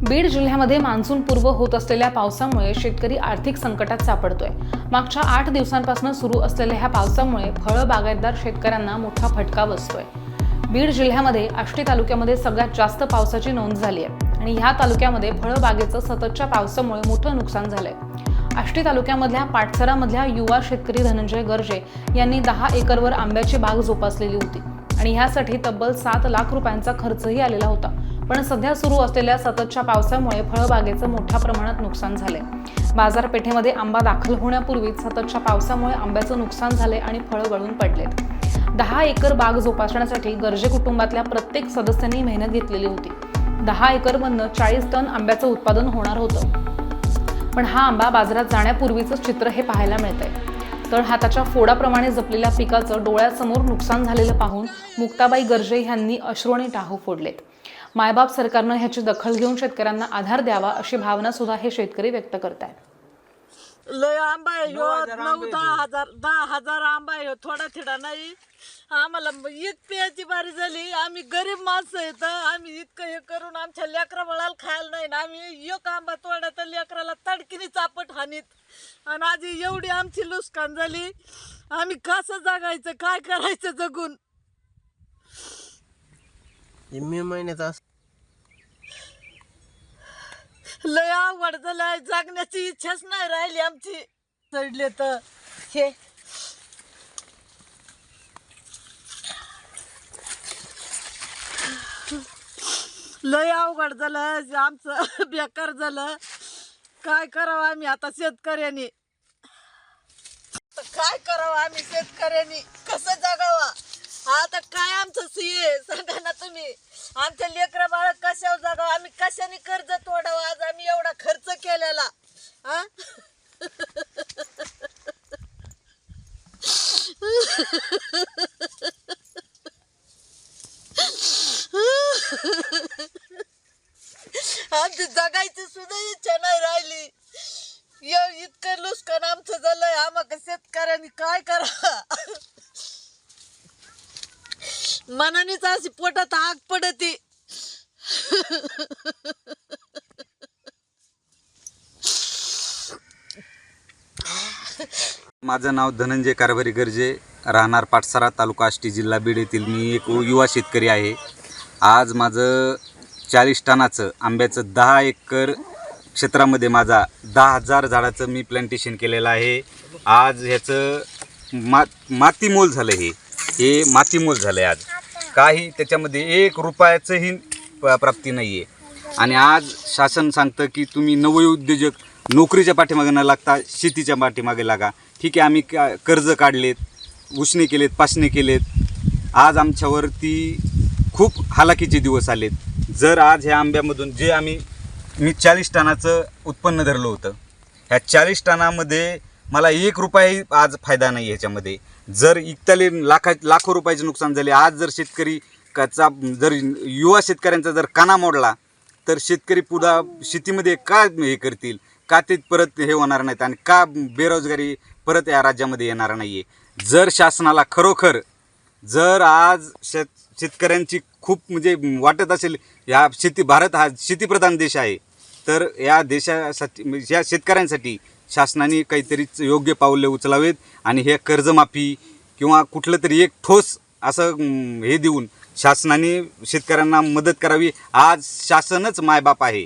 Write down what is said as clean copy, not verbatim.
बीड जिल्ह्यामध्ये मान्सूनपूर्व होत असलेल्या पावसामुळे शेतकरी आर्थिक संकटात सापडतोय। मागच्या 8 दिवसांपासून सुरू असलेल्या ह्या पावसामुळे फळ बागायतदार शेतकऱ्यांना मोठा फटका बसतोय। बीड जिल्ह्यामध्ये आष्टी तालुक्यामध्ये सगळ्यात जास्त पावसाची नोंद झाली आहे आणि ह्या तालुक्यामध्ये फळबागेचं सततच्या पावसामुळे मोठं नुकसान झालंय। आष्टी तालुक्यामधल्या पाटसरामधल्या युवा शेतकरी धनंजय गर्जे यांनी 10 एकरवर आंब्याची बाग जोपासलेली होती आणि ह्यासाठी तब्बल 7 लाख रुपयांचा खर्चही आलेला होता। पण सध्या सुरू असलेल्या सततच्या पावसामुळे फळबागेचं मोठ्या प्रमाणात नुकसान झालंय। बाजारपेठेमध्ये आंबा दाखल होण्यापूर्वीच सततच्या पावसामुळे आंब्याचं नुकसान झाले आणि फळं गळून पडलेत। 10 एकर बाग जोपासण्यासाठी गर्जे कुटुंबातल्या प्रत्येक सदस्यांनी मेहनत घेतलेली होती। 10 एकरमधनं 40 टन आंब्याचं उत्पादन होणार होतं, पण हा आंबा बाजारात जाण्यापूर्वीचं चित्र हे पाहायला मिळतंय। तळहाताच्या फोडाप्रमाणे जपलेल्या पिकाचं डोळ्यासमोर नुकसान झालेलं पाहून मुक्ताबाई गर्जे यांनी अश्रूने टाहो फोडलेत। मायबाप सरकारनं ह्याची दखल घेऊन शेतकऱ्यांना आधार द्यावा अशी भावना सुद्धा हे शेतकरी व्यक्त करतायत। लय आंबा आहे ह्यो, 9-10 आंबा आहे, थोडा थिडा नाही। आम्हाला एक प्यायची बारी झाली। आम्ही गरीब माणसं आहेत, आम्ही इतकं हे करून आमच्या लेकरा बाळाला खायला नाही ना। आम्ही एक आंबा तोडा तर लेकराला तडकीने चापट हानीत आणि आज एवढी आमची नुकसान झाली। आम्ही कसं जगायचं, काय करायचं जगून? मे महिन्याचा लय अवघड झालंय, जगण्याची इच्छाच नाही राहिली आमची। चढले तर हे लय अवघड झालं आमचं, बेकार झालं। काय करावं आम्ही आता शेतकऱ्यांनी? काय करावं आम्ही शेतकऱ्यांनी? कसं जगावं आता? काय आमचं सिये सांगा ना तुम्ही? आमच्या लेकरा बाळ कशावर जगावं? आम्ही कशाने कर्ज तोडावं? आज आम्ही एवढा खर्च केलेला हा? आमची जगायची सुद्धा इच्छा नाही राहिली। इतकं नुकसान आमचं झालंय। आम्हाला शेतकऱ्यांनी काय करावं? मनानेच अशी पोटात आग पडती। माझं नाव धनंजय कारभारी गर्जे, राहणार पाटसरा, तालुका आष्टी, जिल्हा बीड येथील मी एक युवा शेतकरी आहे। आज माझं 40 टनाचं आंब्याचं 10 एकर क्षेत्रामध्ये माझा 10,000 झाडाचं मी प्लांटेशन केलेलं आहे। आज ह्याचं मातीमोल झालं, हे मातीमोल झालं आहे। आज काही त्याच्यामध्ये 1 रुपयाचंही प्राप्ती नाही आहे। आणि आज शासन सांगतं की तुम्ही नवउद्योजक नोकरीच्या पाठीमागे न लागता शेतीच्या पाठीमागे लागा। ठीक आहे, आम्ही कर्ज काढलेत, उसने केलेत, पासणे केलेत। आज आमच्यावरती खूप हालाकीचे दिवस आलेत। जर आज ह्या आंब्यामधून जे मी 40 टनाचं उत्पन्न धरलं होतं, ह्या 40 टनामध्ये मला 1 रुपयाही आज फायदा नाही ह्याच्यामध्ये। जर इकताले लाखो रुपयाचे नुकसान झाले। आज जर शेतकरी जर युवा शेतकऱ्यांचा जर काना मोडला तर शेतकरी पुन्हा शेतीमध्ये का हे करतील? का ते परत हे होणार नाहीत आणि का बेरोजगारी परत या राज्यामध्ये येणार नाही आहे? जर शासनाला खरोखर जर आज शेतकऱ्यांची खूप म्हणजे वाटत असेल, भारत हा शेतीप्रधान देश आहे, तर या देशासाठी, या शेतकऱ्यांसाठी शासनाने काहीतरी योग्य पाऊले उचलावेत आणि हे कर्जमाफी किंवा कुठलं तरी एक ठोस असं हे देऊन शासनाने शेतकऱ्यांना मदत करावी। आज शासनच मायबाप आहे।